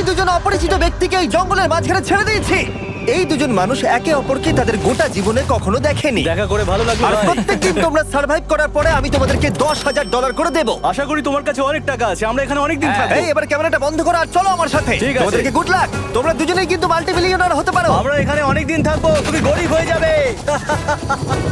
দুজন অপরিচিত ব্যক্তিকে এই জঙ্গলের মাঝখানে ছেড়ে দিয়েছি। এই দুজন মানুষ একে অপরকে তাদের গোটা জীবনে কখনো দেখেনি। দেখা করে ভালো লাগলো আর ভাই। প্রত্যেকদিন তোমরা সার্ভাইভ করার পরে আমি তোমাদেরকে $10,000 করে দেবো। আশা করি তোমার কাছে অনেক টাকা আছে, আমরা এখানে অনেক দিন থাকবো। এই এবার ক্যামেরাটা বন্ধ করো আর চলো আমার সাথে। ঠিক আছে। তোমাদেরকে গুড লাক। তোমরা দুজনেই কিন্তু মাল্টিমিলিয়নার হতে পারো। আমরা এখানে অনেক দিন থাকবো, তুমি গরিব হয়ে যাবে।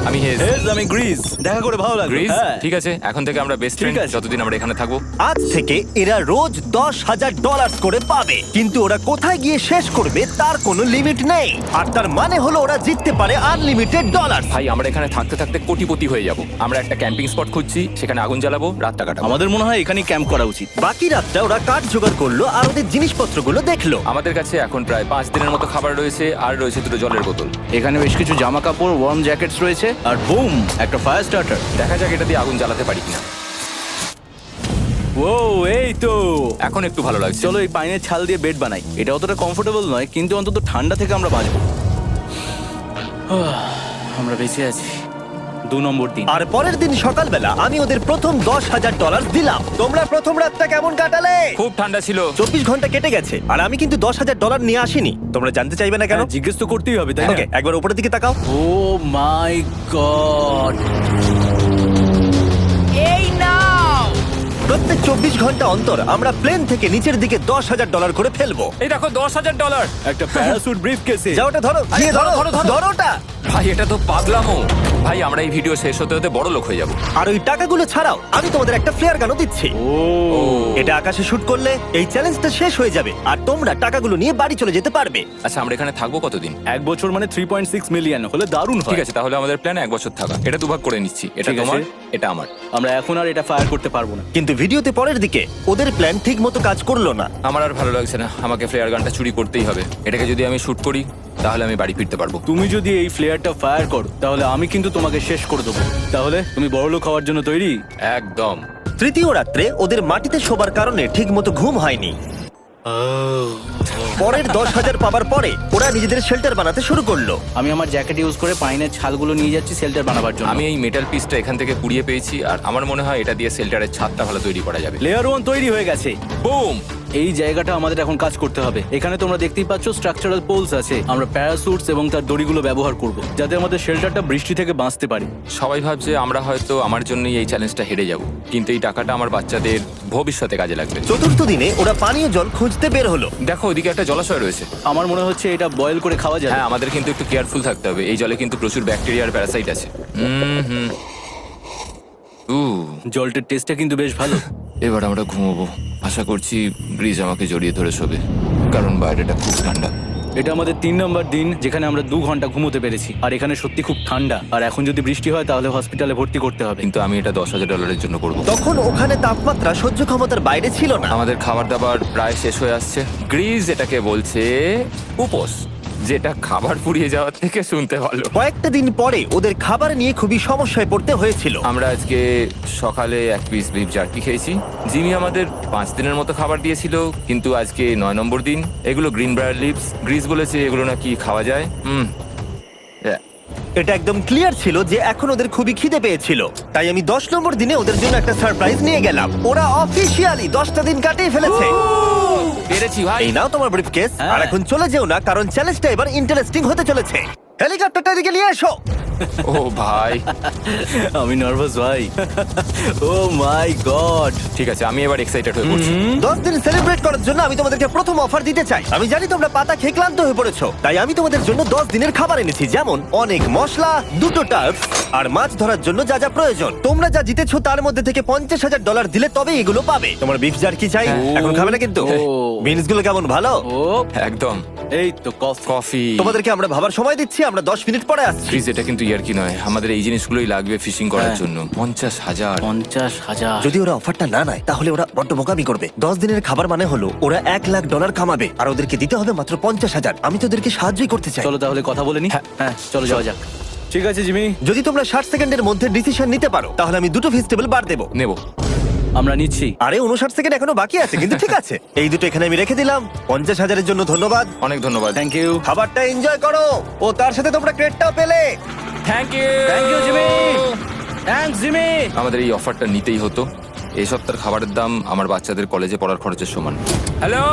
আমি হেজ। আমি গ্রিস। দেখা করে ভালো লাগলো। গ্রিস, হ্যাঁ। ঠিক আছে, এখন থেকে আমরা বেস্ট ফ্রেন্ড আছে। যতদিন আমরা এখানে থাকবো। আজ থেকে এরা রোজ $10,000 করে পাবে, কিন্তু ওরা কোথায় গিয়ে শেষ করবে তার কোনো লিমিট নেই। আর তার মানে হলো ওরা জিততে পারে আনলিমিটেড ডলার। ভাই আমরা এখানে থাকতে থাকতে কোটিপতি হয়ে যাব। আমরা একটা ক্যাম্পিং স্পট খুঁজছি, সেখানে আগুন জ্বালাবো, রাতটা কাটাবো। আমাদের মনে হয় এখানে ক্যাম্প করা উচিত। বাকি রাতটা ওরা কাঠ জোগাড় করলো আর ওদের জিনিসপত্রগুলো দেখলো। আমাদের কাছে এখন প্রায় 5 দিনের মতো খাবার রয়েছে, আর রয়েছে 2 জলের বোতল। এখানে বেশ কিছু জামা কাপড়, ওয়ার্ম জ্যাকেটস রয়েছে, আর বুম, একটা ফায়ার স্টার্টার। দেখা যাক এটা দিয়ে আগুন জ্বালাতে পারি কিনা। ও, এই তো। এখন একটু ভালো লাগছে। চলো এই পাইনের ছাল দিয়ে বেড বানাই। এটা অতটা কমফোর্টেবল নয়, কিন্তু অন্তত ঠান্ডা থেকে আমরা বাঁচবো। আমরা বেঁচে আছি। 2 নম্বর দিন। আর পরের দিন সকালবেলা আমি ওদের প্রথম $10,000 দিলাম। তোমরা প্রথম রাতটা কেমন কাটালে? খুব ঠান্ডা ছিল। 24 ঘন্টা কেটে গেছে আর আমি কিন্তু $10,000 নিয়ে আসিনি। তোমরা জানতে চাইবে না কেন? হ্যাঁ, জিজ্ঞেস তো করতেই হবে, তাই না? ওকে, একবার উপরের দিকে তাকাও। ও মাই গড। প্রত্যেক 24 ঘন্টা অন্তর আমরা প্লেন থেকে নিচের দিকে $10,000 করে ফেলবো। এই দেখো $10,000। একটা প্যারাসুট ব্রিফকেসে। যাও ওটা ধরো, গিয়ে ধরো, ধরো ওটা। ভাই এটা তো পাগলামো। ভাই আমরা এই ভিডিও শেষ হতে হতে বড় লোক হয়ে যাব। আর ওই টাকাগুলো ছাড়াও আমি তোমাদের একটা ফ্লেয়ার গানও দিচ্ছি। ও, এটা আকাশে শুট করলে এই চ্যালেঞ্জটা শেষ হয়ে যাবে আর তোমরা টাকাগুলো নিয়ে বাড়ি চলে যেতে পারবে। আচ্ছা আমরা এখানে থাকবো কতদিন? 1 বছর মানে 3.6 মিলিয়ন হলে দারুণ হয়। ঠিক আছে, তাহলে আমাদের প্ল্যান 1 বছর থাকা। এটা দুভাগ করে নিচ্ছি, এটা ঠিক আছে। তোমার, এটা আমার। আমরা এখন আর এটা ফায়ার করতে পারবো না। কিন্তু ভিডিওতে পরের দিকে ওদের প্ল্যান ঠিক মতো কাজ করলো না। আমার আর ভালো লাগছে না, আমাকে ফ্লেয়ার গানটা চুরি করতেই হবে। এটাকে যদি আমি শুট করি তাহলে আমি বাড়ি ফিরতে পারবো। তুমি যদি এই ফ্লেয়ারটা ফায়ার করো তাহলে আমি কিন্তু তোমাকে শেষ করে দেবো। তাহলে তুমি বড়লোক হওয়ার জন্য তৈরি? একদম। তৃতীয় রাত্রে ওদের মাটিতে শোবার কারণে ঠিক মতো ঘুম হয়নি। পরের 10,000 পাবার পরে ওরা নিজেদের শেল্টার বানাতে শুরু করলো। আমি আমার জ্যাকেট ইউজ করে পাইনের ছালগুলো নিয়ে যাচ্ছি শেল্টার বানাবার জন্য। আমি এই মেটাল পিসটা এখান থেকে কুড়িয়ে পেয়েছি, আর আমার মনে হয় এটা দিয়ে শেল্টারের ছাদটা ভালো তৈরি করা যাবে। লেয়ার 1 তৈরি হয়ে গেছে। বুম! এই জায়গাটা আমাদের এখন কাজ করতে হবে। এখানে তোমরা দেখতেই পাচ্ছ স্ট্রাকচারাল পোলস আছে। আমরা প্যারাসুটস এবং তার দড়িগুলো ব্যবহার করব যাতে আমাদের শেল্টারটা বৃষ্টি থেকে বাঁচতে পারি। সবাই ভাবছে আমরা হয়তো আমার জন্যই এই চ্যালেঞ্জটা হেরে যাব, কিন্তু এই টাকাটা আমার বাচ্চাদের ভবিষ্যতে কাজে লাগবে। চতুর্থ দিনে ওরা পানীয় জল খুঁজতে বের হলো। দেখো ওইদিকে একটা জলাশয় রয়েছে। আমার মনে হচ্ছে এটা বয়েল করে খাওয়া যাবে। হ্যাঁ, আমাদের কিন্তু একটু কেয়ারফুল থাকতে হবে। এই জলে কিন্তু প্রচুর ব্যাকটেরিয়া আর প্যারাসাইট আছে। হুম। জলটার টেস্টটা কিন্তু বেশ ভালো। এবার আমরা ঘুমোবো। আশা করছি ব্রিজ আমাকে জড়িয়ে ধরে শোবে, কারণ বাইরেটা খুব ঠান্ডা। এটা আমাদের 3 নম্বর দিন যেখানে আমরা 2 ঘন্টা ঘুমোতে পেরেছি। আর এখানে সত্যি খুব ঠান্ডা। আর এখন যদি বৃষ্টি হয় তাহলে হসপিটালে ভর্তি করতে হবে। কিন্তু আমি এটা $10,000 জন্য করব। তখন ওখানে তাপমাত্রা সহ্য ক্ষমতার বাইরে ছিল না। আমাদের খাবার দাবার প্রায় শেষ হয়ে আসছে। গ্রিজ এটাকে বলছে উপোস, যেটা খাবার পুড়িয়ে যাওয়ার থেকে শুনতে ভালো। কয়েকটা দিন পরে ওদের খাবার নিয়ে খুবই সমস্যায় পড়তে হয়েছিল। আমরা আজকে সকালে 1 পিস বিফ জার্কি খেয়েছি। জিমি আমাদের 5 দিনের মতো খাবার দিয়েছিল, কিন্তু আজকে 9 নম্বর দিন। এগুলো গ্রিন ব্রায়ার লিভস। গ্রিজ বলেছে এগুলো নাকি খাওয়া যায়। এটা একদম ক্লিয়ার ছিল যে এখন ওদের খুবই খিদে পেয়েছিল। তাই আমি 10 নম্বর দিনে ওদের জন্য একটা সারপ্রাইজ নিয়ে গেলাম। ওরা অফিসিয়ালি 10টা দিন কাটিয়ে ফেলেছে। পেরেছি ভাই। এই নাও তোমার ব্রিফকেস। হ্যাঁ। আর এখন চলে যেও না, কারণ চ্যালেঞ্জটা এবার ইন্টারেস্টিং হতে চলেছে। হেলিকপ্টারটা এদিকে নিয়ে এসো। ও ভাই, আমি নার্ভাস ভাই। ও মাই গড। ঠিক আছে, আমি এবার এক্সাইটেড হয়ে পড়ছি। 10 দিন সেলিব্রেট করার জন্য আমি তোমাদেরকে প্রথম অফার দিতে চাই। আমি জানি তোমরা পাতা খেয়ে ক্লান্ত হয়ে পড়েছো, তাই আমি তোমাদের জন্য 10 দিনের খাবার এনেছি, যেমন অনেক মশলা, 2টো টার্ফ আর মাছ ধরার জন্য যা যা প্রয়োজন। তোমরা যা জিতেছো তার মধ্যে থেকে $50,000 দিলে তবে এগুলো পাবে। তোমার বিফ জার্কি চাই? এখন খাবে না কিন্তু? ও। বিনস গুলো কেমন ভালো? ও একদম। এই তো কফি। কফি। তোমাদেরকে আমরা ভাবার সময় দিচ্ছি, আমরা 10 মিনিট পরে আসছি। ফ্রিজ, এটা কিন্তু ইয়ার কি নয়, আমাদের এই জিনিসগুলোই লাগবে ফিশিং করার হ্যাঁ। জন্য। 50,000। 50,000। যদি ওরা অফারটা না নেয় তাহলে ওরা বড্ড বোকামি করবে। 10 দিনের খাবার মানে হলো ওরা $1,00,000 কামাবে আর ওদেরকে দিতে হবে মাত্র 50,000। আমি তো ওদেরকে সাহায্যই করতে চাই। চলো তাহলে কথা বলে নি। হ্যাঁ চলো যাওয়া যাক। ঠিক আছে জিমি, যদি তোমরা 60 সেকেন্ডের মধ্যে ডিসিশন নিতে পারো তাহলে আমি 2টো ভেজিটেবল বার দেবো। নেব। আমরা নিচ্ছি। আরে 59 সেকেন্ড এখনো বাকি আছে, কিন্তু ঠিক আছে। এই দুটো এখানে আমি রেখে দিলাম। 50,000-এর জন্য ধন্যবাদ। অনেক ধন্যবাদ। Thank you. খাবারটা এনজয় করো। ও তার সাথে তোমরা ক্রেডটাও পেলে। Thank you. Thank you Jimmy. Thanks Jimmy. আমাদের এই অফারটা নিতেই হতো। এই সপ্তাহের খাবারের দাম আমার বাচ্চাদের কলেজে পড়ার খরচের সমান। হ্যালো।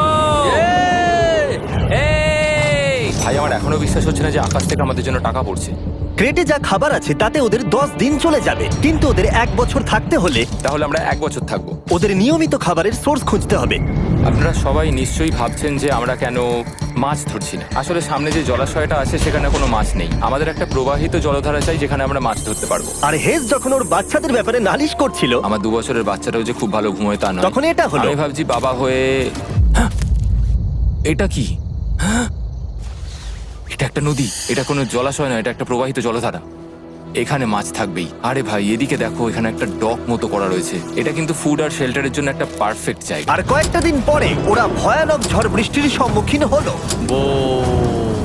আমার এখনো বিশ্বাস হচ্ছে না যে আকাশ থেকে আমাদের জন্য টাকা পড়ছে। ক্রেটে যা খাবার আছে তাতে ওদের 10 দিন চলে যাবে, কিন্তু ওদের 1 বছর থাকতে হলে তাহলে আমরা 1 বছর থাকবো। ওদের নিয়মিত খাবারের সোর্স খুঁজতে হবে। আপনারা সবাই নিশ্চয়ই ভাবছেন যে আমরা কেন মাছ ধরছি না। আসলে সামনে যে জলাশয়টা আছে সেখানে কোনো মাছ নেই। আমাদের একটা প্রবাহিত জলধারা চাই যেখানে আমরা মাছ ধরতে পারবো। আর হেজ যখন ওর বাচ্চাদের ব্যাপারে নালিশ করছিল, আমার 2 বছরের বাচ্চাটাও যে খুব ভালো ঘুমোয় তা নয়। তখন এটা হলো। আমি ভাবছি বাবা হয়ে হ্যাঁ! এটা কি হ্যাঁ! এটা একটা নদী, এটা কোনো জলাশয় নয়, এটা একটা প্রবাহিত জলধারা। এখানে মাছ থাকবেই। আরে ভাই এদিকে দেখো, এখানে একটা ডক মতো করা রয়েছে। এটা কিন্তু ফুড আর শেল্টারের জন্য একটা পারফেক্ট জায়গা। আর কয়েকটা দিন পরে ওরা ভয়ানক ঝড় বৃষ্টির সম্মুখীন হলো।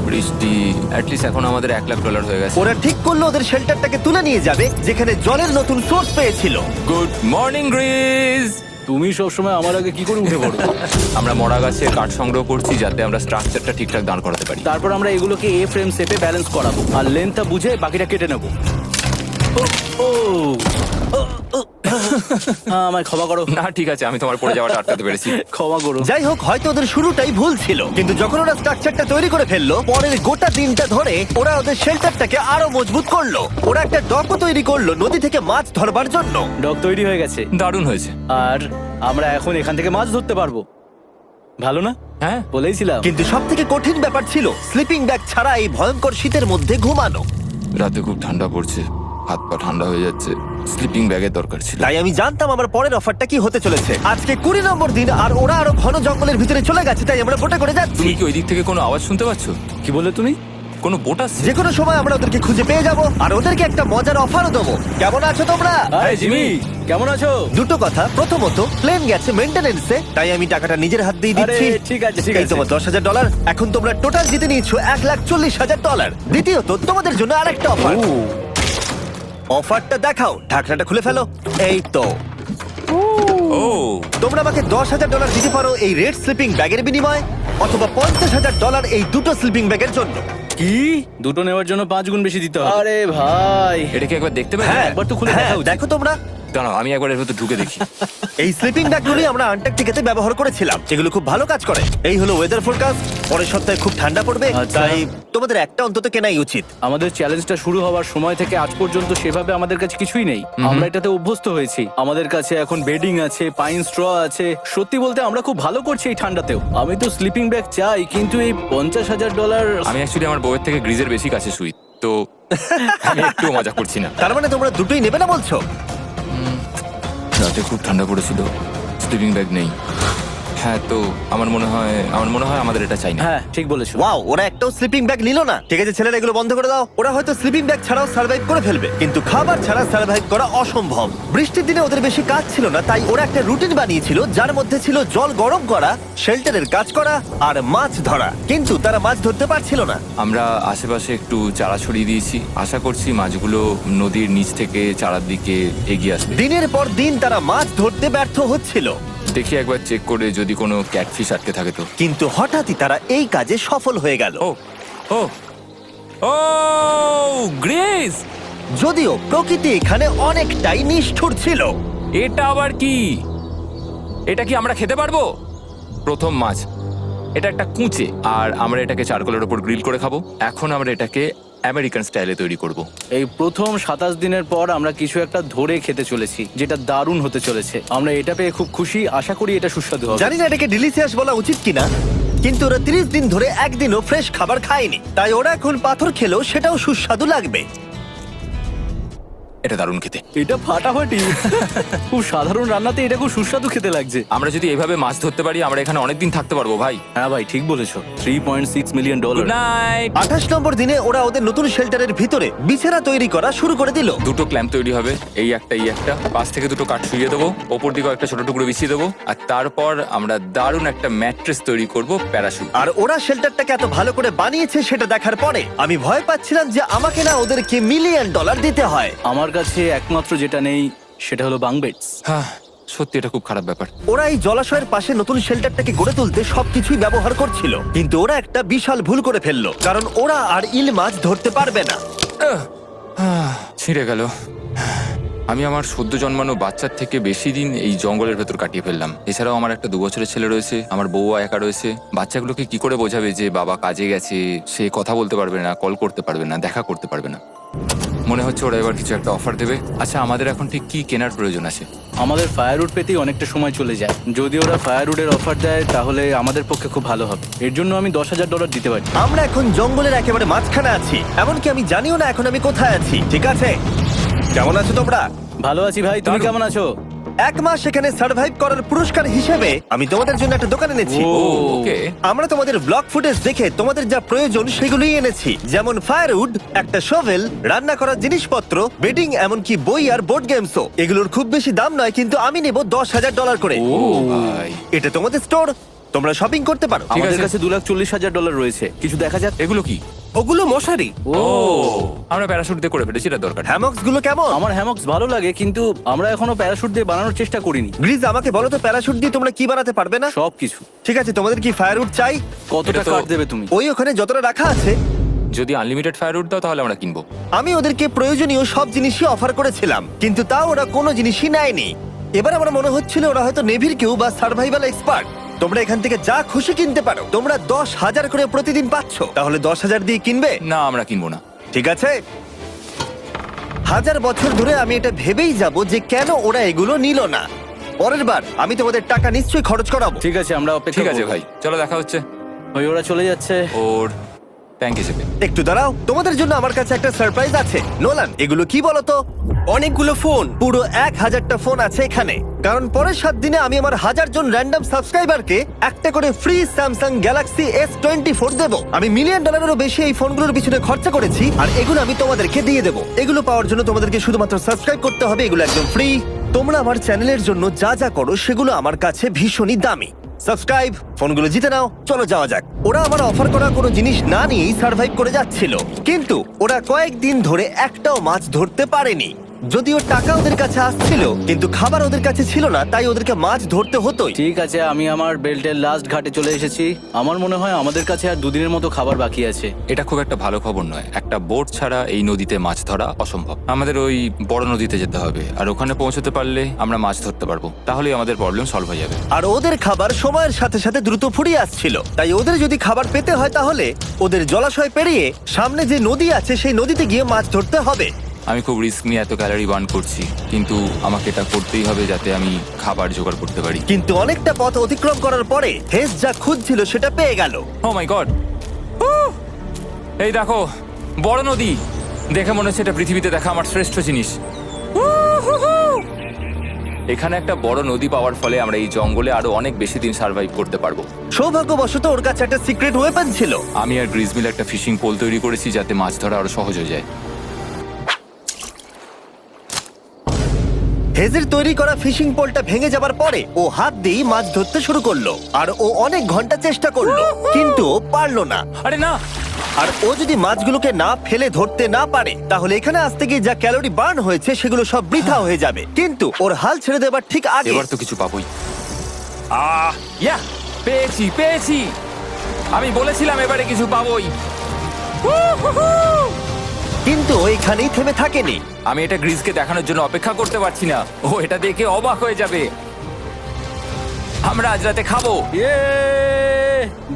বৃষ্টি অ্যাটলিস্ট এখন আমাদের $1,00,000 হয়ে গেছে। ওরা ঠিক করলো ওদের শেল্টারটাকে তুলে নিয়ে যাবে, যেখানে জলের নতুন সোর্স পেয়েছিল। Good morning Greece. তুমি সবসময় আমার আগে কি করে উঠে পড়ো? আমরা মরা গাছের কাঠ সংগ্রহ করছি যাতে আমরা স্ট্রাকচারটা ঠিকঠাক দাঁড় করাতে পারি। তারপর আমরা এগুলোকে এ ফ্রেম শেপে ব্যালেন্স করাবো আর লেন্থটা বুঝে বাকিটা কেটে নেবো। আমায় ক্ষমা করো। না ঠিক আছে, আমি তোমার পড়ে যাওয়াটা আটকাতে পেরেছি। ক্ষমা করো। যাই হোক, হয়তো ওদের শুরুটাই ভুল ছিল, কিন্তু যখন ওরা স্ট্রাকচারটা তৈরি করে ফেললো, পরের গোটা দিনটা ধরে ওরা ওদের শেল্টারটাকে আরো মজবুত করলো। ওরা একটা ডকও তৈরি করলো নদী থেকে মাছ ধরবার জন্য। ডক তৈরি হয়ে গেছে দারুণ হয়েছে। আর আমরা এখন এখান থেকে মাছ ধরতে পারবো। ভালো না? হ্যাঁ বলেইছিলাম। কিন্তু সব থেকে কঠিন ব্যাপার ছিল স্লিপিং ব্যাগ ছাড়া এই ভয়ঙ্কর শীতের মধ্যে ঘুমানো। রাতে খুব ঠান্ডা পড়ছে, হাত পা ঠান্ডা হয়ে যাচ্ছে। স্লিপিং ব্যাগের দরকার ছিল। তাই আমি জানতাম আমার পরের অফারটা কি হতে চলেছে। আজকে 20 নম্বর দিন, আর ওরা আরো ঘন জঙ্গলের ভিতরে চলে গেছে, তাই আমরা বোটে করে যাচ্ছি। তুমি কি ওই দিক থেকে কোনো আওয়াজ শুনতে পাচ্ছ? কি বললে তুমি? কোনো বোট আসছে? যে কোনো সময় আমরা ওদেরকে খুঁজে পেয়ে যাব, আর ওদেরকে একটা মজার অফারও দেবো। কেমন আছো তোমরা? হাই জিমি, কেমন আছো? দুটো কথা, প্রথমত প্লেন গেছে মেইনটেনেন্সে, তাই আমি টাকাটা নিজের হাত দিয়ে দিচ্ছি। আরে, ঠিক আছে, ঠিক এই আছে। তোমার $10,000। এখন তোমরা টোটাল জিতে নিয়েছো $1,40,000। দ্বিতীয়ত তোমাদের জন্য আরেকটা অফার। অফারটা দেখাও, ঢাকনাটা খুলে ফেলো। এই তো ও তোমরা আমাকে $10,000 দিতে পারো এই রেড স্লিপিং ব্যাগের বিনিময়ে, অথবা $50,000 এই দুটো স্লিপিং ব্যাগের জন্য। কি? দুটো নেওয়ার জন্য 5 গুণ বেশি দিতে হবে? আরে ভাই, এটা কি একবার দেখতে পাচ্ছ? হ্যাঁ, একবার তো খুলে হ্যাঁ, দেখা উচিত। দেখো তোমরা। দাঁড়াও আমি একবার এর ভেতর ঢুকে দেখি। এই স্লিপিং ব্যাগগুলি আমরা আন্টার্কটিকাতে ব্যবহার করেছিলাম, যেগুলো খুব ভালো কাজ করে। এই হলো ওয়েদার ফোরকাস্ট, পরের সপ্তাহে খুব ঠান্ডা পড়বে, আচ্ছা। তাই তোমাদের একটা অন্তত কেনাই উচিত। আমাদের চ্যালেঞ্জটা শুরু হওয়ার সময় থেকে আজ পর্যন্ত সেভাবে আমাদের কাছে কিছুই নেই। আমরা এটাতে অভ্যস্ত হয়েছি। আমাদের কাছে এখন বেডিং আছে, পাইন স্ট্র আছে। সত্যি বলতে আমরা খুব ভালো করছি এই ঠান্ডাতেও। আমি তো স্লিপিং ব্যাগ চাই, কিন্তু এই $50,000। আমি অ্যাকচুয়ালি আমার বউয়ের থেকে গ্রিজের বেশি কাছে শুই, তো আমি একটু মজা করছি না। তার মানে তোমরা দুটোই নেবে না বলছো? রাতে খুব ঠান্ডা পড়েছিল, স্লিপিং ব্যাগ নেই। হ্যাঁ, তো আমার মনে হয় আমাদের এটা চাই না। হ্যাঁ, ঠিক বলেছো। ওয়াও, ওরা একটাও স্লিপিং ব্যাগ নিল না। ঠিক আছে ছেলেরা, এগুলো বন্ধ করে দাও। ওরা হয়তো স্লিপিং ব্যাগ ছাড়াও সার্ভাইভ করে ফেলবে, কিন্তু খাবার ছাড়া সার্ভাইভ করা অসম্ভব। বৃষ্টির দিনে ওদের বেশি কাজ ছিল না, তাই ওরা একটা রুটিন বানিয়েছিল যার মধ্যে ছিল জল গরম করা, শেল্টারের কাজ করা আর মাছ ধরা। কিন্তু তারা মাছ ধরতে পারছিল না। আমরা আশেপাশে একটু চারা ছড়িয়ে দিয়েছি, আশা করছি মাছগুলো নদীর নিচ থেকে চারার দিকে এগিয়ে আসবে। দিনের পর দিন তারা মাছ ধরতে ব্যর্থ হচ্ছিল, দেখি একবার চেক করে যদি কোনো ক্যাটফিশ আটকে থাকে তো। কিন্তু হঠাৎই তারা এই কাজে সফল হয়ে গেল। ও ও ও গ্রেস, যদিও প্রকৃতি এখানে অনেকটাই নিষ্ঠুর ছিল। এটা আবার কি? এটা কি আমরা খেতে পারবো? প্রথম মাছ। এটা একটা কুঁচে, আর আমরা এটাকে চারকোলের ওপর গ্রিল করে খাবো। এখন আমরা এটাকে আমেরিকান স্টাইলে তৈরি করব। এই প্রথম 27 দিনের পর আমরা কিছু একটা ধরে খেতে চলেছি, যেটা দারুণ হতে চলেছে। আমরা এটা পেয়ে খুব খুশি, আশা করি এটা সুস্বাদু হবে। জানি না এটাকে ডিলিশিয়াস বলা উচিত কিনা, কিন্তু ওরা 30 দিন ধরে একদিনও ফ্রেশ খাবার খায়নি, তাই ওরা এখন পাথর খেলেও সেটাও সুস্বাদু লাগবে। এটা দারুণ খেতে। এটা ফাটাফাটি। খুব সাধারণ রান্নাতে এটা খুব সুস্বাদু খেতে লাগছে। আমরা যদি এভাবে মাছ ধরতে পারি আমরা এখানে অনেকদিন থাকতে পারবো ভাই। হ্যাঁ ভাই, ঠিক বলেছো। $3.6 মিলিয়ন। Good night. 28 নম্বর দিনে ওরা ওদের নতুন শেল্টারের ভিতরে বিছানা তৈরি করা শুরু করে দিল। দুটো ক্ল্যাম্প তৈরি হবে, এই একটা, পাশ থেকে দুটো কাঠ শুইয়ে দেবো, ওপর দিকেও একটা ছোট টুকরো বিছিয়ে দেবো, আর তারপর আমরা দারুণ একটা ম্যাট্রেস তৈরি করব, প্যারাশুট। আর ওরা শেল্টারটাকে এত ভালো করে বানিয়েছে সেটা দেখার পরে আমি ভয় পাচ্ছিলাম যে আমাকে না ওদেরকে $1 মিলিয়ন দিতে হয়। আমার কাছে একমাত্র যেটা নেই সেটা হলো বাঙ্ক বেডস। হ্যাঁ, সত্যি এটা খুব খারাপ ব্যাপার। ওরা এই জলাশয়ের পাশে নতুন শেল্টারটাকে গড়ে তুলতে সবকিছুই ব্যবহার করছিল, কিন্তু ওরা একটা বিশাল ভুল করে ফেললো, কারণ ওরা আর ইল মাছ ধরতে পারবে না। ছিঁড়ে গেল। আমি আমার সদ্য জন্মানো বাচ্চার থেকে বেশি দিন এই জঙ্গলের ভেতর কাটিয়ে ফেললাম। এছাড়াও আমার একটা 2 বছরের ছেলে রয়েছে, আমার বউ একা রয়েছে। বাচ্চাগুলোকে কি করে বোঝাবে যে বাবা কাজে গেছে, সে কথা বলতে পারবে না, কল করতে পারবে না, দেখা করতে পারবে না। মনে হচ্ছে ওরা এবার কিছু একটা অফার দেবে। আচ্ছা, আমাদের এখন ঠিক কি কেনার প্রয়োজন আছে? আমাদের ফায়ারউড পেতেই অনেকটা সময় চলে যায়। যদি ওরা ফায়ারউডের অফার দেয় তাহলে আমাদের পক্ষে খুব ভালো হবে। এর জন্য আমি $10,000 দিতে পারি। আমরা এখন জঙ্গলের একেবারে মাঝখানে আছি, এমনকি আমি জানিও না এখন আমি কোথায় আছি। ঠিক আছে, কেমন আছো তোমরা? ভালো আছি ভাই, তুমি কেমন আছো? 1 মাস এখানে সার্ভাইভ করার পুরস্কার হিসেবে আমি তোমাদের জন্য একটা দোকান এনেছি। ও, ওকে। আমরা তোমাদের ব্লগ ফুটেজ দেখে তোমাদের যা প্রয়োজন সেগুলোই এনেছি, যেমন ফায়ারউড, একটা শোভেল, রান্না করার জিনিসপত্র, বেডিং, এমনকি বই আর বোর্ড গেমসও। এগুলোর খুব বেশি দাম নয়, কিন্তু আমি নেব $10,000 করে। ও ভাই, এটা তোমাদের স্টোর, তোমরা শপিং করতে পারো। ঠিক আমাদের আছে। কাছে $2,40,000 রয়েছে। কিছু দেখা যাক। এগুলো কি? ওগুলো মশারি। ও, আমরা প্যারাশুট দিয়ে করে ফেলেছি, এটা দরকার। হ্যামক্স গুলো কেমন? আমার হ্যামক্স ভালো লাগে, কিন্তু আমরা এখনো প্যারাশুট দিয়ে বানানোর চেষ্টা করিনি। গ্রিজ, আমাকে বলো তো প্যারাশুট দিয়ে তোমরা কি বানাতে পারবে না? সবকিছু। ঠিক আছে, তোমাদের কি ফায়ারউড চাই? কতটা এটা তো- কাট দেবে তুমি? ওই ওখানে যতটা রাখা আছে। যদি আনলিমিটেড ফায়ারউড দাও তাহলে আমরা কিনবো। আমি ওদেরকে প্রয়োজনীয় সব জিনিসই অফার করেছিলাম, কিন্তু তাও ওরা কোনো জিনিসই নেয়নি। এবার আমার মনে হচ্ছিল ওরা হয়তো নেভির কেউ বা সার্ভাইভাল এক্সপার্ট। তোমরা এখান থেকে যা খুশি কিনতে পারো। তোমরা 10,000 করে প্রতিদিন পাচ্ছ, তাহলে 10,000 দিয়ে কিনবে? না, আমরা কিনবো না। ঠিক আছে। 1000 বছর ধরে আমি এটা ভেবেই যাব যে কেন ওরা এগুলো নিল না। পরের বার আমি তোমাদের টাকা নিশ্চয়ই খরচ করাবো। ঠিক আছে, আমরা অপেক্ষা ঠিক আছে করব। ভাই, চলো দেখা হচ্ছে। ওই ওরা চলে যাচ্ছে। ওর ব্যাংক হিসেবে। একটু দাঁড়াও, তোমাদের জন্য আমার কাছে একটা সারপ্রাইজ আছে। নোলান, এগুলো কি বলো তো? অনেকগুলো ফোন, পুরো 1000টা ফোন আছে এখানে। কারণ পরের 7 দিনে আমি আমার 1000 জন র্যান্ডম সাবস্ক্রাইবারকে একটা করে ফ্রি স্যামসাং গ্যালাক্সি S24 দেবো। আমি $1 মিলিয়নেরও বেশি এই ফোনগুলোর পিছনে খরচা করেছি, আর এগুলো আমি তোমাদেরকে দিয়ে দেবো। এগুলো পাওয়ার জন্য তোমাদেরকে শুধুমাত্র সাবস্ক্রাইব করতে হবে, এগুলো একদম ফ্রি। তোমরা আমার চ্যানেলের জন্য যা যা করো সেগুলো আমার কাছে ভীষণই দামি। সাবস্ক্রাইব, ফোনগুলো জিতে নাও। চলো যাওয়া যাক। ওরা আমার অফার করা কোনো জিনিস না নিয়েই সার্ভাইভ করে যাচ্ছিল, কিন্তু ওরা কয়েকদিন ধরে একটাও মাছ ধরতে পারেনি। যদিও টাকা ওদের কাছে আসছিল, কিন্তু খাবার ওদের কাছে ছিল না, তাই ওদেরকে মাছ ধরতে হতোই। ঠিক আছে, আমি আমার বেল্টের লাস্ট ঘাটে চলে এসেছি। আমার মনে হয় আমাদের কাছে আর 2 দিনের মতো খাবার বাকি আছে। এটা খুব একটা ভালো খবর নয়। একটা বোট ছাড়া এই নদীতে মাছ ধরা অসম্ভব। আমাদের ওই বড় নদীতে যেতে হবে, আর ওখানে পৌঁছতে পারলে আমরা মাছ ধরতে পারবো। তাহলেই আমাদের প্রবলেম সলভ হয়ে যাবে। আর ওদের খাবার সময়ের সাথে সাথে দ্রুত ফুরিয়ে আসছিল, তাই ওদের যদি খাবার পেতে হয় তাহলে ওদের জলাশয় পেরিয়ে সামনে যে নদী আছে সেই নদীতে গিয়ে মাছ ধরতে হবে। আমি খুব রিস্ক নিয়ে এত ক্যালোরি বার্ন করছি, কিন্তু আমাকে এটা করতেই হবে যাতে আমি খাবার জোগাড় করতে পারি। কিন্তু অনেকটা পথ অতিক্রম করার পরে হেস যা খুঁজছিল সেটা পেয়ে গেল। ও মাই গড, এই দেখো বড় নদী। দেখে মনে হচ্ছে এটা পৃথিবীতে দেখা আমার শ্রেষ্ঠ জিনিস। এখানে একটা বড় নদী পাওয়ার ফলে আমরা এই জঙ্গলে আরো অনেক বেশি দিন সার্ভাইভ করতে পারবো। সৌভাগ্যবশত ওর কাছে একটা সিক্রেট ওয়েপন ছিল। আমি আর গ্রিজমিল একটা ফিশিং পোল তৈরি করেছি যাতে মাছ ধরা আরো সহজ হয়ে যায়। হেজের তৈরি করা ফিশিং পোলটা ভেঙে যাবার পরে ও হাত দিয়ে মাছ ধরতে শুরু করলো, আর ও অনেক ঘন্টা চেষ্টা করলো, কিন্তু ও পারলো না। আরে না, আর ও যদি মাছগুলোকে না ফেলে ধরতে না পারে তাহলে এখানে আসতে গিয়ে যা ক্যালোরি বার্ন হয়েছে সেগুলো সব বৃথা হয়ে যাবে। কিন্তু ওর হাল ছেড়ে দেবার ঠিক আগে এবার তো কিছু পাবোই। ইয়া, পেয়েছি পেয়েছি। আমি বলেছিলাম এবারে কিছু পাবোই। কিন্তু ও এখানেই থেমে থাকেনি। আমি এটা গ্রিজকে দেখানোর জন্য অপেক্ষা করতে পারছি না। ও এটা দেখে অবাক হয়ে যাবে। আমরা আজ রাতে খাবো। ইয়ে,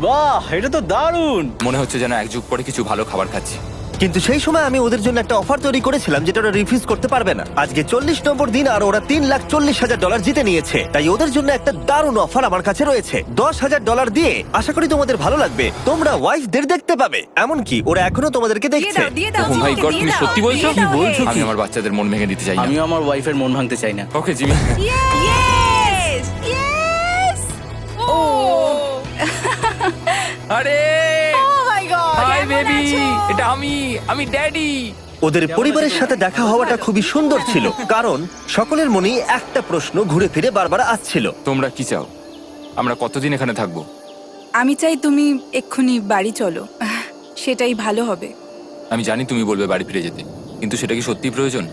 বাহ, এটা তো দারুণ। মনে হচ্ছে যেন এক যুগ পরে কিছু ভালো খাবার খাচ্ছি। কিন্তু সেই সময় আমি ওদের জন্য একটা অফার তৈরি করেছিলাম যেটা ওরা রিফিউজ করতে পারবে না। আজকে 40 নম্বর দিন আর ওরা $3,40,000 জিতে নিয়েছে, তাই ওদের জন্য একটা দারুণ অফার আমার কাছে রয়েছে। $10,000 দিয়ে আশা করি তোমাদের ভালো লাগবে। তোমরা ওয়াইফদের দেখতে পাবে, এমনকি ওরা এখনো তোমাদেরকে দেখছে। ও মাই গড, তুমি সত্যি বলছো? কি বলছো? আমি আমার বাচ্চাদের মন ভেঙে দিতে চাই না। আমিও আমার ওয়াইফের মন ভাঙতে চাই না। Okay Jimmy. Yes! Yes! Oh! আরে Oh my God! হাই কেমন বেবি, আছো? এটা আমি ড্যাডি। ওদের পরিবারের সাথে দেখা হওয়াটা খুবই সুন্দর ছিল, কারণ সকলের মনেই একটা প্রশ্ন ঘুরে ফিরে বারবার আসছিল। তোমরা কি চাও? আমরা কতদিন এখানে থাকবো? আমি চাই তুমি এক্ষুনি বাড়ি চলো, সেটাই ভালো হবে। আমি জানি তুমি বলবে বাড়ি ফিরে যেতে, কিন্তু সেটা কি সত্যি প্রয়োজন?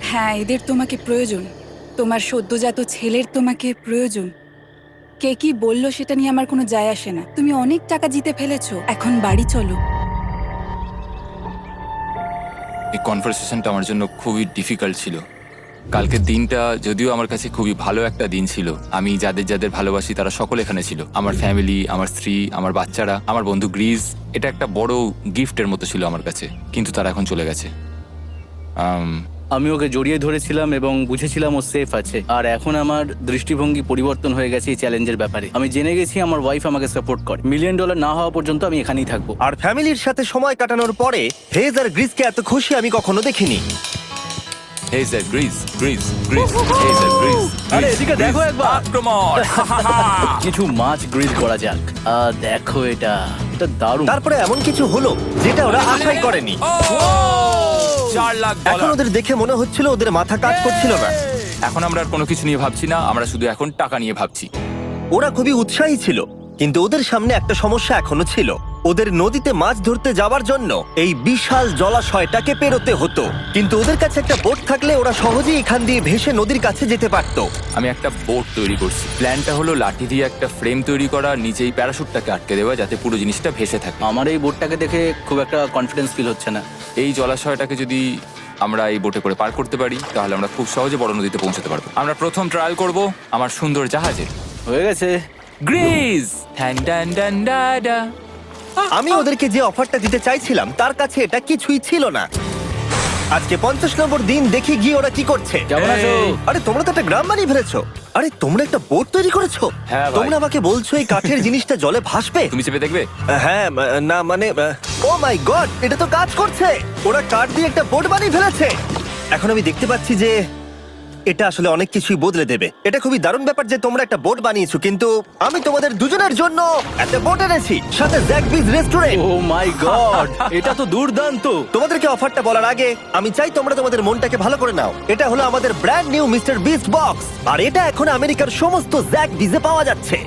হ্যাঁ, এদের তোমাকে প্রয়োজন। তোমার সদ্যজাত ছেলের তোমাকে প্রয়োজন। কে কি বললো সেটা নিয়ে আমার কোনো যায় আসে না। তুমি অনেক টাকা জিতে ফেলেছো, এখন বাড়ি চলো। এই কনভারসেশনটা আমার জন্য খুবই ডিফিকাল্ট ছিল। কালকের দিনটা যদিও আমার কাছে খুবই ভালো একটা দিন ছিল। আমি যাদের যাদের ভালোবাসি তারা সকলে এখানে ছিল, আমার ফ্যামিলি, আমার স্ত্রী, আমার বাচ্চারা, আমার বন্ধু গ্রিজ। এটা একটা বড় গিফটের মতো ছিল আমার কাছে, কিন্তু তারা এখন চলে গেছে। আমি ওকে জড়িয়ে ধরেছিলাম এবং বুঝেছিলাম ও সেফ আছে। আর এখন আমার দৃষ্টিভঙ্গি পরিবর্তন হয়ে গেছে এই চ্যালেঞ্জের ব্যাপারে। আমি জেনে গেছি আমার ওয়াইফ আমাকে সাপোর্ট করে। $1 মিলিয়ন না হওয়া পর্যন্ত আমি এখানেই থাকবো। আর ফ্যামিলির সাথে সময় কাটানোর পরে হেজ আর গ্রিসকে এত খুশি আমি কখনো দেখিনি। হেজার গ্রিজ, গ্রিজ, গ্রিজ, হেজার গ্রিজ। আরে এদিকে দেখো একবার। আক্রমণ! কিছু মাছ গ্রিল করা যাক। দেখো এটা দারুণ। তারপরে এমন কিছু হলো যেটা ওরা আশাই করেনি। ও! 4 লাখ এখন ডলার। ওদের দেখে মনে হচ্ছিল ওদের মাথা কাজ করছিল না। এখন আমরা আর কোনো কিছু নিয়ে ভাবছি না, আমরা শুধু এখন টাকা নিয়ে ভাবছি। ওরা খুবই উৎসাহী ছিল, কিন্তু ওদের সামনে একটা সমস্যা এখনো ছিল। ওদের নদীতে মাছ ধরতে যাওয়ার জন্য এই বিশাল জলাশয়টাকে পেরোতে হতো, কিন্তু ওদের কাছে একটা বোট থাকলে ওরা সহজেই এখান দিয়ে ভেসে নদীর কাছে যেতে পারতো। আমি একটা বোট তৈরি করছি। প্ল্যানটা হলো লাঠি দিয়ে একটা ফ্রেম তৈরি করা, নিচেই প্যারাশুটটাকে আটকে দেওয়া, যাতে পুরো জিনিসটা ভেসে থাকে। আমার এই বোটটাকে দেখে খুব একটা কনফিডেন্স ফিল হচ্ছে না। এই জলাশয়টাকে যদি আমরা এই বোটে করে পার করতে পারি তাহলে আমরা খুব সহজে বড় নদীতে পৌঁছতে পারবো। আমরা প্রথম ট্রায়াল করব আমার সুন্দর জাহাজে। হয়ে গেছে। গ্রিজ! ঠ্যান ড্যান ড্যান ডা ডা। আমি ওদেরকে যে অফারটা দিতে চাইছিলাম তার কাছে এটা কিছুই ছিল না। আজকে 50 নম্বর দিন, দেখি গিয়ে ওরা কি করছে। কেমন আছো? আরে তোমরা তো একটা গ্রাম বানিয়ে ফেলেছো। আরে তোমরা একটা বোট তৈরি করেছো? হ্যাঁ ভাই। তোমরা আমাকে বলছো এই কাঠের জিনিসটা জলে ভাসবে? তুমি চেপে দেখবে? হ্যাঁ, না মানে, ও মাই গড, এটা তো কাজ করছে। ওরা কাঠ দিয়ে একটা বোট বানিয়ে ফেলেছে। এখন আমি দেখতে পাচ্ছি যে এটা আসলে অনেক কিছুই বদলে দেবে। এটা খুবই দারুণ ব্যাপার যে তোমরা একটা বোট বানিয়েছো, কিন্তু আমি তোমাদের দুজনের জন্য একটা বোট এনেছি, সাথে জ্যাকবিজ রেস্টুরেন্ট। ও মাই গড, এটা তো দুর্দান্ত। তোমাদেরকে অফারটা বলার আগে আমি চাই তোমরা তোমাদের মনটাকে ভালো করে নাও। এটা হলো আমাদের brand new mister beast box, আর এটা এখন আমেরিকার সমস্ত জ্যাক বিজে পাওয়া যাচ্ছে।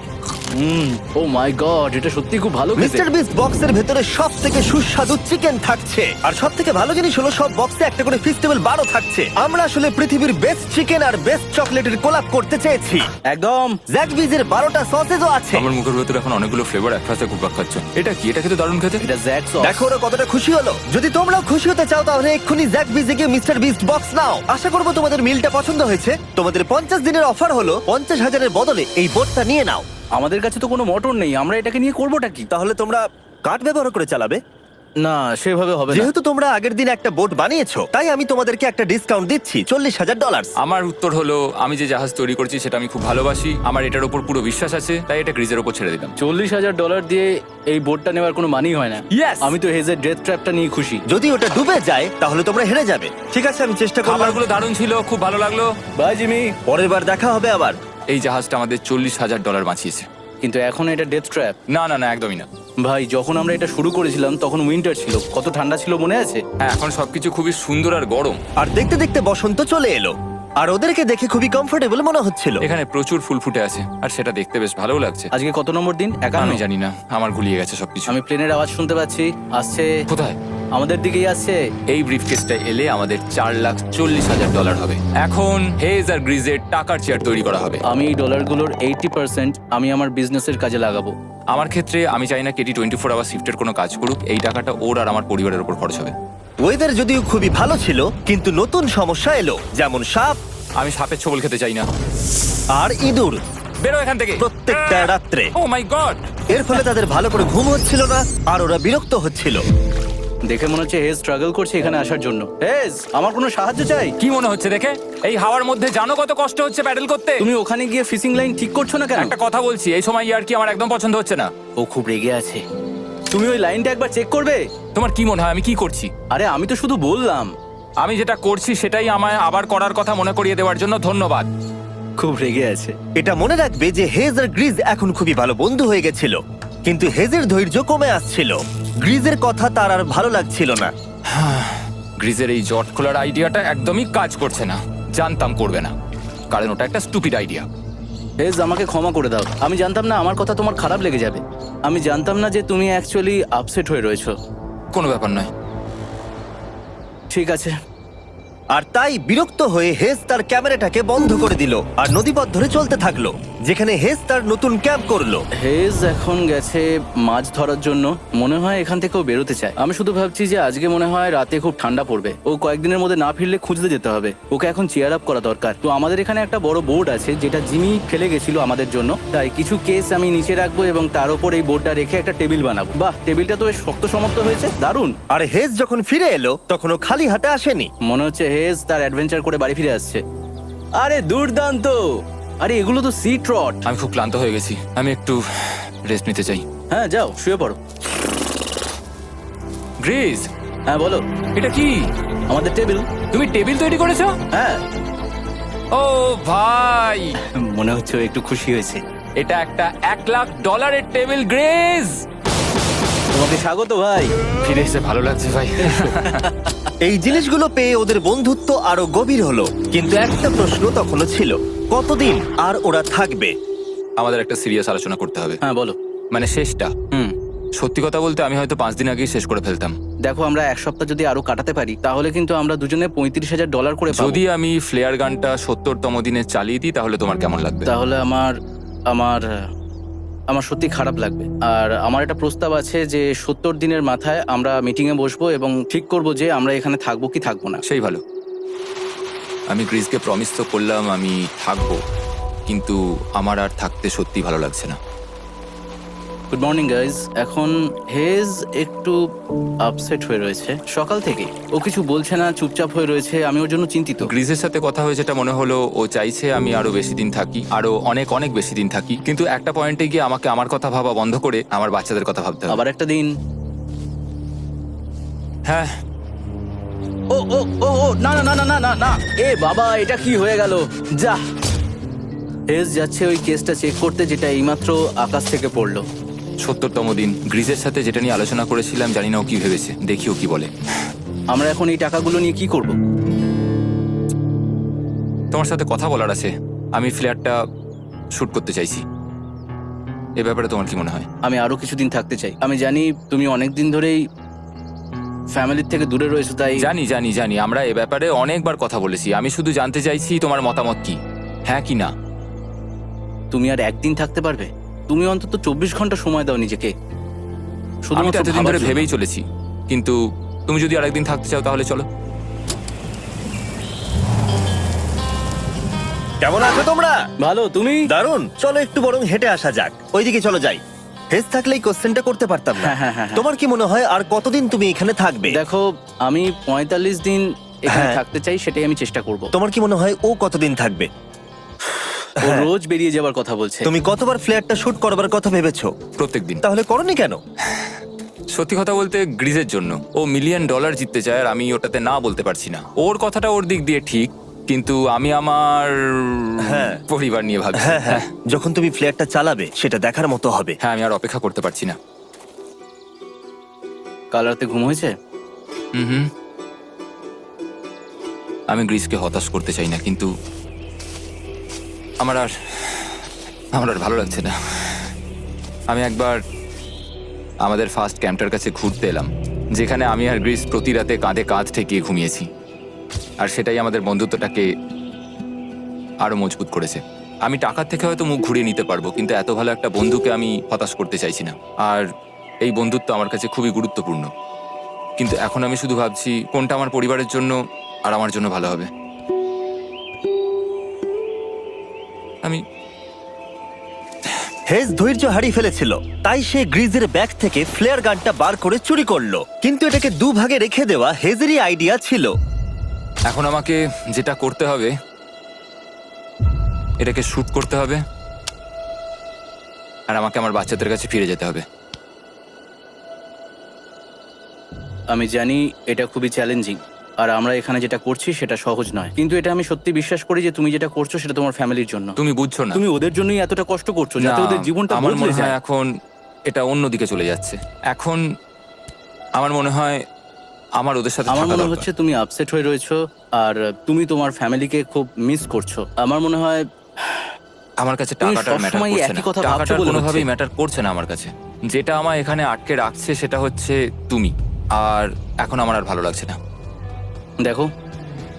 ও মাই গড, এটা সত্যি খুব ভালো খেতে। মিস্টার বিস্ট বক্সের ভেতরে সব থেকে সুস্বাদু চিকেন থাকছে, আর সব থেকে ভালো জিনিস হলো সব বক্সে একটা করে ফেস্টিভ্যাল বারও থাকছে। আমরা আসলে পৃথিবীর বেস্ট চিকেন আর বেস্ট চকলেটের কোলাপ করতে চেয়েছি। একদম। জ্যাক বিজের 12টা সসেজও আছে। আমার মুখের ভেতরে এখন অনেকগুলো ফ্লেভার একসাথে ঘুরপাক খাচ্ছে। এটা কি? এটা খেতে দারুণ খেতে। এটা জ্যাক সস। দেখো ওরা কতটা খুশি হলো। যদি তোমরাও খুশি হতে চাও তাহলে এক্ষুনি জ্যাক বিজে গিয়ে মিস্টার বিস্ট বক্স নাও। আশা করবো তোমাদের মিলটা পছন্দ হয়েছে। তোমাদের 50 দিনের অফার হলো 50,000-এর বদলে এই বোটটা নিয়ে নাও। আমাদের কাছে তো কোনো মোটর নেই, আমরা এটাকে নিয়ে করবোটা কি? তাহলে তোমরা কাঠ ব্যবহার করে চালাবে? না, সেভাবে হবে না। যেহেতু তোমরা আগের দিন একটা বোট বানিয়েছো, তাই আমি তোমাদেরকে একটা ডিসকাউন্ট দিচ্ছি, $40,000। আমার উত্তর হলো, আমি যে জাহাজ তৈরি করছি সেটা আমি খুব ভালোবাসি, আমার এটার উপর পুরো বিশ্বাস আছে, তাই এটা গ্রিজের উপর ছেড়ে দিলাম। $40,000 দিয়ে এই বোটটা নেওয়ার কোনো মানেই হয় না। Yes! আমি তো হেজের ডেথ ট্র্যাপটা নিয়ে খুশি। যদি ওটা ডুবে যায় তাহলে তোমরা হেরে যাবে। ঠিক আছে, আমি চেষ্টা করলাম। খাবারগুলো দারুণ ছিল, খুব ভালো লাগলো। Bye Jimmy. পরের বার দেখা হবে আবার। এই জাহাজটা আমাদের $40,000 বাঁচিয়েছে। কিন্তু এখন এটা ডেথ ট্র্যাপ। না না না, একদমই না। ভাই, যখন আমরা এটা শুরু করেছিলাম তখন উইন্টার ছিল, কত ঠান্ডা ছিল মনে আছে? হ্যাঁ, এখন সবকিছু খুবই সুন্দর আর গরম। আর দেখতে দেখতে বসন্ত চলে এলো, আর ওদেরকে দেখে খুবই কমফোর্টেবল মনে হচ্ছিল। এখানে প্রচুর ফুল ফুটে আছে আর সেটা দেখতে বেশ ভালো লাগছে। আজকে কত নম্বর দিন? 51। আমি জানি না, আমার গুলিয়ে গেছে সবকিছু। আমি প্লেনের আওয়াজ শুনতে পাচ্ছি, আসছে। কোথায়? আমাদের দিকেই আসছে। এই ব্রিফকেসটা এলে আমাদের $4,40,000 হবে। এখন হেজ আর গ্রিজের টাকার চেয়ার তৈরি করা হবে। আমি এই ডলারগুলোর 80% আমি আমার বিজনেসের কাজে লাগাবো। আমার ক্ষেত্রে আমি চাই না কেটি 24 আওয়ার শিফটের কোনো কাজ করুক। এই টাকাটা ওর আর আমার পরিবারের উপর খরচ হবে। ওয়েদার যদিও খুবই ভালো ছিল, কিন্তু নতুন সমস্যা এলো, যেমন সাপ আমি সাপের ছোবল খেতে চাই না। আর ইঁদুর বেরো এখান থেকে প্রত্যেকটা রাত্রে। ও মাই গড! এর ফলে তাদের ভালো করে ঘুম হচ্ছিল না, আর ওরা বিরক্ত হচ্ছিল। দেখে মনে হচ্ছে হেজ স্ট্রাগল করছে এখানে আসার জন্য। হেজ, আমার কোনো সাহায্য চাই? কি মনে হচ্ছে দেখে? এই হাওয়ার মধ্যে জানো কত কষ্ট হচ্ছে প্যাডেল করতে? তুমি ওখানে গিয়ে ফিশিং লাইন ঠিক করছো না কেন? একটা কথা বলছি, এই সময় ইয়ার কি আমার একদম পছন্দ হচ্ছে না। ও খুব রেগে আছে। তুমি ওই লাইনটা একবার চেক করবে? তোমার কি মনে হয় আমি কি করছি? আরে আমি তো শুধু বললাম। আমি যেটা করছি সেটাই আমায় আবার করার কথা মনে করিয়ে দেওয়ার জন্য ধন্যবাদ। খুব রেগে আছে। এটা মনে রাখবে যে হেজ আর গ্রিজ এখন খুবই ভালো বন্ধু হয়ে গেছিল, কিন্তু হেজের ধৈর্য কমে আসছিল। গ্রিজের কথা তার আর ভালো লাগছিল না। গ্রিজের এই জট খোলার আইডিয়াটা একদমই কাজ করছে না। জানতাম করবে না, কারণ ওটা একটা স্টুপিড আইডিয়া। হেজ, আমাকে ক্ষমা করে দাও। আমি জানতাম না আমার কথা তোমার খারাপ লেগে যাবে। আমি জানতাম না যে তুমি অ্যাকচুয়ালি আপসেট হয়ে রয়েছো। কোনো ব্যাপার নয়। ঠিক আছে। আর তাই বিরক্ত হয়ে হেজ তার ক্যামেরাটাকে বন্ধ করে দিল আর নদীপথ ধরে চলতে থাকলো। যেখানে হেজ তার নতুন ক্যাম্প করলো। হেজ এখন গেছে মাছ ধরার জন্য, মনে হয় এখান থেকেও বেরোতে চায়। আমি শুধু ভাবছি যে আজকে মনে হয় রাতে খুব ঠান্ডা পড়বে, ও কয়েকদিনের মধ্যে না ফিরলে খুঁজতে যেতে হবে। ওকে এখন চিয়ার আপ করা দরকার। তো আমাদের এখানে একটা বড় বোর্ড আছে যেটা জিমি ফেলে গেছিল আমাদের জন্য, তাই কিছু কেস আমি নিচে রাখবো এবং তার উপর এই বোর্ডটা রেখে একটা টেবিল বানাবো। বাহ, টেবিলটা তো বেশ শক্ত সমর্থ হয়েছে, দারুণ। আর হেজ যখন ফিরে এলো তখন ও খালি হাতে আসেনি। মনে হচ্ছে হেজ তার অ্যাডভেঞ্চার করে বাড়ি ফিরে আসছে। আরে দুর্দান্ত! আরে এগুলো তো সি ট্রট। আমি খুব ক্লান্ত হয়ে গেছি, আমি একটু রেস্ট নিতে চাই। হ্যাঁ যাও শুয়ে পড়ো। গ্রেস, হ্যাঁ বলো। এটা কি? আমাদের টেবিল। তুমি টেবিল তৈরি করেছো? হ্যাঁ, ও ভাই, মনে হচ্ছে ও একটু খুশি হয়েছে। এটা একটা $1,00,000 টেবিল। গ্রেস, তোমাকে স্বাগত ভাই। ফিরে এসে ভালো লাগছে ভাই। এই জিনিসগুলো পেয়ে ওদের বন্ধুত্ব আরো গভীর হলো, কিন্তু একটা প্রশ্ন তখনও ছিল, কতদিন আর ওরা থাকবে? আমাদের একটা সিরিয়াস আলোচনা করতে হবে, হ্যাঁ বলো। মানে শেষটা। সত্যি কথা বলতে আমি হয়তো 5 দিন আগেই শেষ করে ফেলতাম। দেখো, আমরা এক সপ্তাহ যদি আরো কাটাতে পারি তাহলে কিন্তু আমরা দুজনে $35,000 করে পাবো। যদি আমি ফ্লেয়ার গানটা 70তম দিনে চালিয়ে দিই তাহলে তোমার কেমন লাগবে? তাহলে আমার সত্যি খারাপ লাগবে। আর আমার একটা প্রস্তাব আছে যে 70 দিনের মাথায় আমরা মিটিং এ বসবো এবং ঠিক করব যে আমরা এখানে থাকবো কি থাকবো না। সেই ভালো। আমি গ্রিসকে প্রমিস তো করলাম আমি থাকবো, কিন্তু আমার আর থাকতে সত্যি ভালো লাগছে না। Good morning guys. এখন হেজ একটু আপসেট হয়ে রয়েছে সকাল থেকে। ও কিছু বলছে না, চুপচাপ হয়ে রয়েছে। আমি ওর জন্য চিন্তিত। গ্রিসের সাথে কথা হয়ে যেটা মনে হলো, ও চাইছে আমি আরো বেশি দিন থাকি, আরো অনেক অনেক বেশি দিন থাকি। কিন্তু একটা পয়েন্টে গিয়ে আমাকে আমার কথা ভাবা বন্ধ করে আমার বাচ্চাদের কথা ভাবতে হবে। আবার একটা দিন। হ্যাঁ, ও ও ও ও না না না না না না না, এ বাবা, এটা কি হয়ে গেল? যা, হেজ যাচ্ছে ওই কেসটা চেক করতে যেটা এইমাত্র আকাশ থেকে পড়লো। 70তম দিন। গ্রিসের সাথে যেটা নিয়ে আলোচনা করেছিলাম, জানি না ও কি ভেবেছে, দেখি ও কি বলে। আমরা এখন এই টাকাগুলো নিয়ে কি করব? তোমার সাথে কথা বলার আছে। আমি ফ্ল্যাটটা শুট করতে চাইছি। এ ব্যাপারে তোমার কি মনে হয়? আমি আরো কিছুদিন থাকতে চাই। আমি জানি তুমি অনেক দিন ধরেই ফ্যামিলির থেকে দূরে রয়েছো, তাই জানি জানি জানি, আমরা এ ব্যাপারে অনেকবার কথা বলেছি। আমি শুধু জানতে চাইছি তোমার মতামত কি, হ্যাঁ কি না। তুমি আর একদিন থাকতে পারবে? তুমি অন্তত 24 ঘন্টা সময় দাও নিজেকে। আমি তো শুধুমাত্র এতদিন ভাবার ধরে জন্য। ভেবেই চলেছি, কিন্তু তুমি যদি আরেকদিন থাকতে চাও তাহলে চলো। কেমন আছো তোমরা? ভালো, তুমি? দারুণ। চলো একটু বরং হেঁটে আসা যাক, ওইদিকে চলো যাই। হেজ থাকলেই কোশ্চেনটা করতে পারতাম না। হ্যাঁ। তোমার কি মনে হয় আর কতদিন তুমি এখানে থাকবে? দেখো, আমি 45 দিন এখানে হ্যাঁ। থাকতে চাই, সেটাই আমি চেষ্টা করব। তোমার কি মনে হয় ও কতদিন থাকবে? ও রোজ বেরিয়ে যাবার কথা বলছে। তুমি কতবার ফ্ল্যাটটা শুট করবার কথা ভেবেছো? প্রত্যেকদিন। তাহলে করনি কেন? সত্যি কথা বলতে গ্রিজের জন্য। ও $1 মিলিয়ন জিততে চায় আর আমি ওটাতে না বলতে পারছি না। ওর কথাটা ওর দিক দিয়ে ঠিক, কিন্তু আমি আমার হ্যাঁ। পরিবার নিয়ে ভাবছি। হ্যাঁ, যখন তুমি ফ্ল্যাটটা চালাবে সেটা দেখার মতো হবে। হ্যাঁ, আমি আর অপেক্ষা করতে পারছি না। কাল রাতে ঘুম হয়েছে? হুম। আমি গ্রিসকে হতাশ করতে চাই না, কিন্তু আমার আর ভালো লাগছে না। আমি একবার আমাদের ফার্স্ট ক্যাম্পটার কাছে ঘুরতে এলাম, যেখানে আমি আর গ্রিস প্রতি রাতে কাঁধে কাঁধ ঠেকিয়ে ঘুমিয়েছি, আর সেটাই আমাদের বন্ধুত্বটাকে আরো মজবুত করেছে। আমি টাকার থেকে হয়তো মুখ ঘুরিয়ে নিতে পারবো, কিন্তু এত ভালো একটা বন্ধুকে আমি হতাশ করতে চাইছি না। আর এই বন্ধুত্ব আমার কাছে খুবই গুরুত্বপূর্ণ। কিন্তু এখন আমি শুধু ভাবছি কোনটা আমার পরিবারের জন্য আর আমার জন্য ভালো হবে। আমি হেজ ধৈর্য হারিয়ে ফেলেছিল, তাই সে গ্রিজের ব্যাগ থেকে ফ্লেয়ার গানটা বার করে চুরি করলো। কিন্তু এটাকে দুভাগে রেখে দেওয়া হেজেরই আইডিয়া ছিল। এখন আমাকে যেটা করতে হবে, এটাকে শুট করতে হবে, আর আমাকে আমার বাচ্চাদের কাছে ফিরে যেতে হবে। আমি জানি এটা খুবই চ্যালেঞ্জিং, আর আমরা এখানে যেটা করছি সেটা সহজ নয়, কিন্তু এটা আমি সত্যি বিশ্বাস করি যে তুমি যেটা করছো সেটা তোমার ফ্যামিলির জন্য। তুমি বুঝছো না, তুমি ওদের জন্যই এতটা কষ্ট করছো যাতে না, ওদের জীবনটা আমার বদলে মনে হয় যায়। এখন এটা অন্যদিকে চলে যাচ্ছে। এখন আমার মনে হয় আমার ওদের সাথে আমার থাকা মনে দরকার। হচ্ছে তুমি আপসেট হয়ে রয়েছো আর তুমি তোমার ফ্যামিলিকে খুব মিস করছো। আমার মনে হয় আমার কাছে তুমি টাকাটা ম্যাটার সবসময় করছে একই না। কথা ভাবছো টাকাটা বলে কোনোভাবেই হচ্ছে। ম্যাটার করছে না আমার কাছে। যেটা আমার এখানে আটকে রাখছে সেটা হচ্ছে তুমি, আর এখন আমার আর ভালো লাগছে না। দেখো,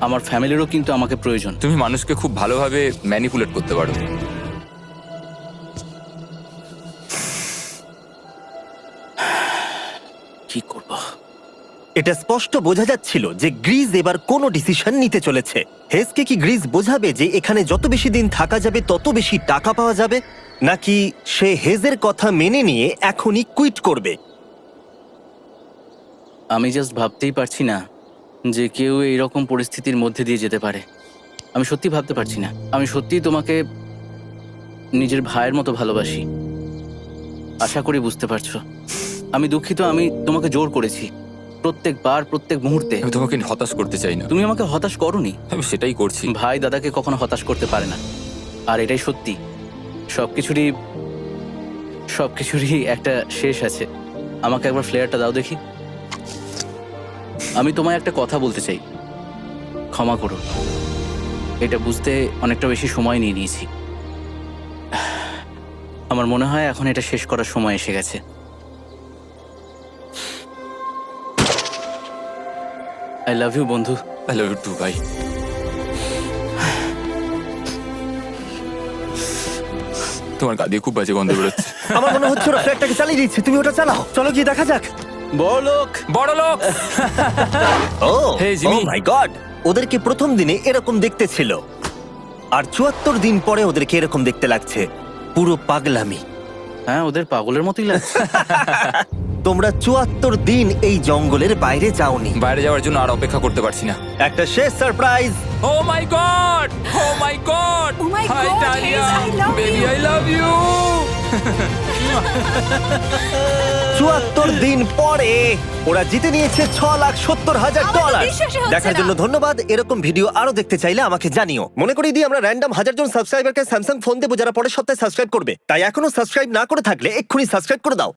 আমার ফ্যামিলিরও কিন্তু আমাকে প্রয়োজন। তুমি মানুষকে খুব ভালোভাবে ম্যানিপুলেট করতে পারো। কি করব? এটা স্পষ্ট বোঝা যাচ্ছিল যে গ্রিজ এবার কোনো ডিসিশন নিতে চলেছে। হেজকে কি গ্রিজ বোঝাবে যে এখানে যত বেশি দিন থাকা যাবে তত বেশি টাকা পাওয়া যাবে, নাকি সে হেজের কথা মেনে নিয়ে এখনই কুইট করবে? আমি জাস্ট ভাবতেই পারছি না যে কেউ এইরকম পরিস্থিতির মধ্যে দিয়ে যেতে পারে। আমি সত্যি ভাবতে পারছি না। আমি সত্যিই তোমাকে নিজের ভাইয়ের মতো ভালোবাসি। আশা করি বুঝতে পারছো। আমি দুঃখিত, আমি তোমাকে জোর করেছি প্রত্যেকবার, প্রত্যেক মুহূর্তে। আমি তোমাকে হতাশ করতে চাই না, তুমি আমাকে হতাশ করোনি। আমি সেটাই করছি। ভাই দাদাকে কখনো হতাশ করতে পারে না, আর এটাই সত্যি। সবকিছুরই একটা শেষ আছে। আমাকে একবার ফ্লেয়ারটা দাও দেখি। আমি তোমায় একটা কথা বলতে চাই, ক্ষমা করো। এটা বুঝতে অনেকটা বেশি সময় নিয়ে নিয়েছি। আমার মনে হয় এখন এটা শেষ করার সময় এসে গেছে। আই লাভ ইউ বন্ধু। আই লাভ ইউ টু ভাই। তোমার গা দিয়ে খুব বাজে গন্ধ বেরোচ্ছে। আমার মনে হচ্ছে ওরা ফ্ল্যাটটাকে চালিয়ে দিচ্ছে। তুমি ওটা চালাও, চলো গিয়ে দেখা যাক। বড়লোক। বড় লোক। ও Hey, Jimmy. মাই গড, ওদেরকে প্রথম দিনে এরকম দেখতে ছিল, আর ৭৪ দিন পরে ওদেরকে এরকম দেখতে লাগছে। পুরো পাগলামি। হ্যাঁ, ওদের পাগলের মতোই লাগছে। তোমরা ৭৪ দিন এই জঙ্গলের বাইরে যাওনি। বাইরে যাওয়ার জন্য আর অপেক্ষা করতে পারছি না। একটা শেষ surprise. Oh my God, oh my God, Oh my hi God, Dalia, Hayes, I love baby you. I love you. ৭৪ দিন পরে ওরা জিতে নিয়েছে $৬,৭০,০০০। আমার তো বিশ্বাসই হচ্ছে দেখার না। জন্য ধন্যবাদ। এরকম ভিডিও আরো দেখতে চাইলে আমাকে জানিও। মনে করিয়ে দিই, আমরা র্যান্ডম 1000 জন সাবস্ক্রাইবারকে স্যামসাং ফোন দেবো যারা পরের সপ্তাহে সাবস্ক্রাইব করবে। তাই এখনো সাবস্ক্রাইব না করে থাকলে এক্ষুনি সাবস্ক্রাইব করে দাও।